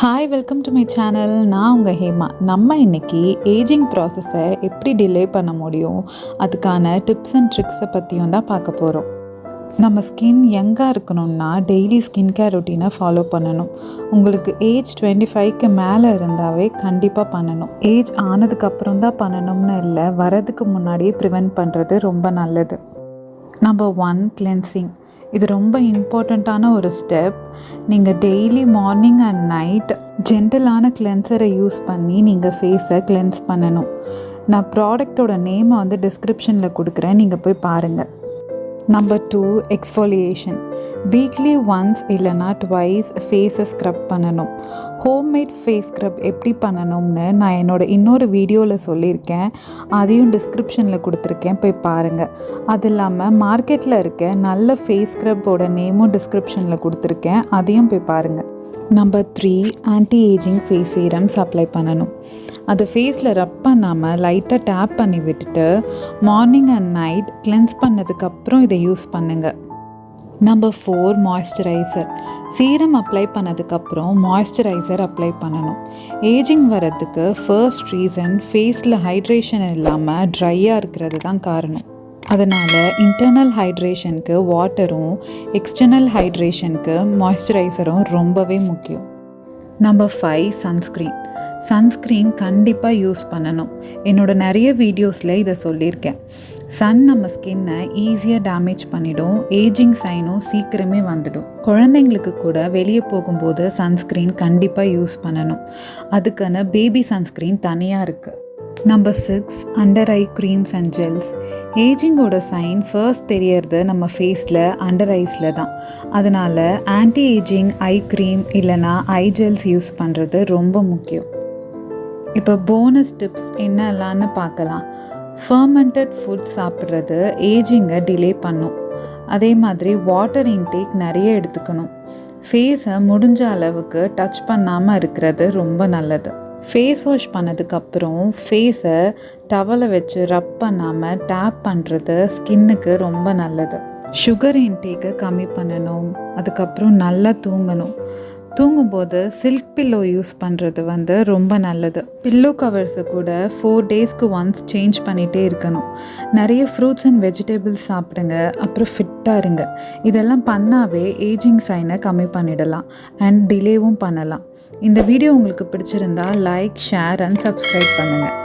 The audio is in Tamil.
Hi welcome to my channel. நான் உங்கள் ஹேமா. நம்ம இன்றைக்கி ஏஜிங் ப்ராசஸை எப்படி டிலே பண்ண முடியும், அதுக்கான டிப்ஸ் அண்ட் ட்ரிக்ஸை பற்றியும் தான் பார்க்க போகிறோம். நம்ம ஸ்கின் யங்காக இருக்கணும்னா டெய்லி ஸ்கின் கேர் ரொட்டீனை ஃபாலோ பண்ணணும். உங்களுக்கு ஏஜ் 25க்கு மேலே இருந்தாவே கண்டிப்பாக பண்ணணும். ஏஜ் ஆனதுக்கப்புறம் தான் பண்ணணும்னு இல்லை, வரதுக்கு முன்னாடியே ப்ரிவென்ட் பண்ணுறது ரொம்ப நல்லது. Number 1, cleansing. இது ரொம்ப இம்பார்ட்டண்ட்டான ஒரு ஸ்டெப். நீங்கள் டெய்லி மார்னிங் அண்ட் நைட் ஜென்டலான கிளென்சரை யூஸ் பண்ணி நீங்கள் ஃபேஸை கிளென்ஸ் பண்ணணும். நான் ப்ராடக்டோட நேமை டிஸ்கிரிப்ஷனில் கொடுக்குறேன், நீங்கள் போய் பாருங்கள். Number 2, exfoliation. வீக்லி ஒன்ஸ் இல்லைனா ட்வைஸ் ஃபேஸை ஸ்க்ரப் பண்ணணும். ஹோம்மேட் ஃபேஸ் ஸ்க்ரப் எப்படி பண்ணணும்னு நான் என்னோடய இன்னொரு வீடியோவில் சொல்லியிருக்கேன், அதையும் டிஸ்கிரிப்ஷனில் கொடுத்துருக்கேன், போய் பாருங்கள். அது இல்லாமல் மார்க்கெட்டில் இருக்க நல்ல ஃபேஸ் ஸ்க்ரப்போட நேமும் டிஸ்கிரிப்ஷனில் கொடுத்துருக்கேன், அதையும் போய் பாருங்கள். Number 3, anti aging face serums apply பண்ணணும். அதை ஃபேஸில் ரப் பண்ணாமல் லைட்டாக டேப் பண்ணி விட்டுட்டு மார்னிங் அண்ட் நைட் கிளென்ஸ் பண்ணதுக்கப்புறம் இதை யூஸ் பண்ணுங்கள். Number 4, moisturiser. சீரம் அப்ளை பண்ணதுக்கப்புறம் மாய்ஸ்சரைசர் அப்ளை பண்ணணும். ஏஜிங் வர்றதுக்கு ஃபர்ஸ்ட் ரீசன் ஃபேஸில் ஹைட்ரேஷன் இல்லாமல் ட்ரையாக இருக்கிறது தான் காரணம். அதனால் இன்டர்னல் ஹைட்ரேஷனுக்கு வாட்டரும் எக்ஸ்டர்னல் ஹைட்ரேஷனுக்கு மாய்ஸ்சரைசரும் ரொம்பவே முக்கியம். Number 5, sunscreen. சன்ஸ்க்ரீன் கண்டிப்பாக யூஸ் பண்ணணும். என்னோட நிறைய வீடியோஸில் இதை சொல்லியிருக்கேன். சன் நம்ம ஸ்கின்னை ஈஸியாக டேமேஜ் பண்ணிடும், ஏஜிங் சைனும் சீக்கிரமே வந்துடும். குழந்தைங்களுக்கு கூட வெளியே போகும்போது சன்ஸ்க்ரீன் கண்டிப்பாக யூஸ் பண்ணணும். அதுக்கான பேபி சன்ஸ்க்ரீன் தனியாக இருக்குது. Number 6, under eye creams and gels. ஏஜிங்கோட சைன் ஃபர்ஸ்ட் தெரியறது நம்ம ஃபேஸில் அண்டர் ஐஸில் தான். அதனால் ஆன்டி ஏஜிங் ஐ க்ரீம் இல்லைனா ஐ ஜெல்ஸ் யூஸ் பண்ணுறது ரொம்ப முக்கியம். இப்போ போனஸ் டிப்ஸ் என்னெல்லாம்னு பார்க்கலாம். ஃபர்மெண்டட் ஃபுட் சாப்பிட்றது ஏஜிங்கை டிலே பண்ணும். அதே மாதிரி வாட்டர் இன்டேக் நிறைய எடுத்துக்கணும். ஃபேஸை முடிஞ்ச அளவுக்கு டச் பண்ணாமல் இருக்கிறது ரொம்ப நல்லது. ஃபேஸ் வாஷ் பண்ணதுக்கப்புறம் ஃபேஸை டவலை வச்சு ரப் பண்ணாமல் டேப் பண்ணுறது ஸ்கின்னுக்கு ரொம்ப நல்லது. சுகர் இன்டேக்கை கம்மி பண்ணணும். அதுக்கப்புறம் நல்லா தூங்கணும். தூங்கும்போது சில்க் பில்லோ யூஸ் பண்ணுறது ரொம்ப நல்லது. பில்லோ கவர்ஸை கூட 4 டேஸ்க்கு ஒன்ஸ் சேஞ்ச் பண்ணிகிட்டே இருக்கணும். நிறைய ஃப்ரூட்ஸ் அண்ட் வெஜிடபிள்ஸ் சாப்பிடுங்க, அப்புறம் ஃபிட்டாக இருங்க. இதெல்லாம் பண்ணாவே ஏஜிங் சைனை கம்மி பண்ணிடலாம் அண்ட் டிலேவும் பண்ணலாம். இந்த வீடியோ உங்களுக்கு பிடிச்சிருந்தா லைக், ஷேர் அண்ட் சப்ஸ்கிரைப் பண்ணுங்கள்.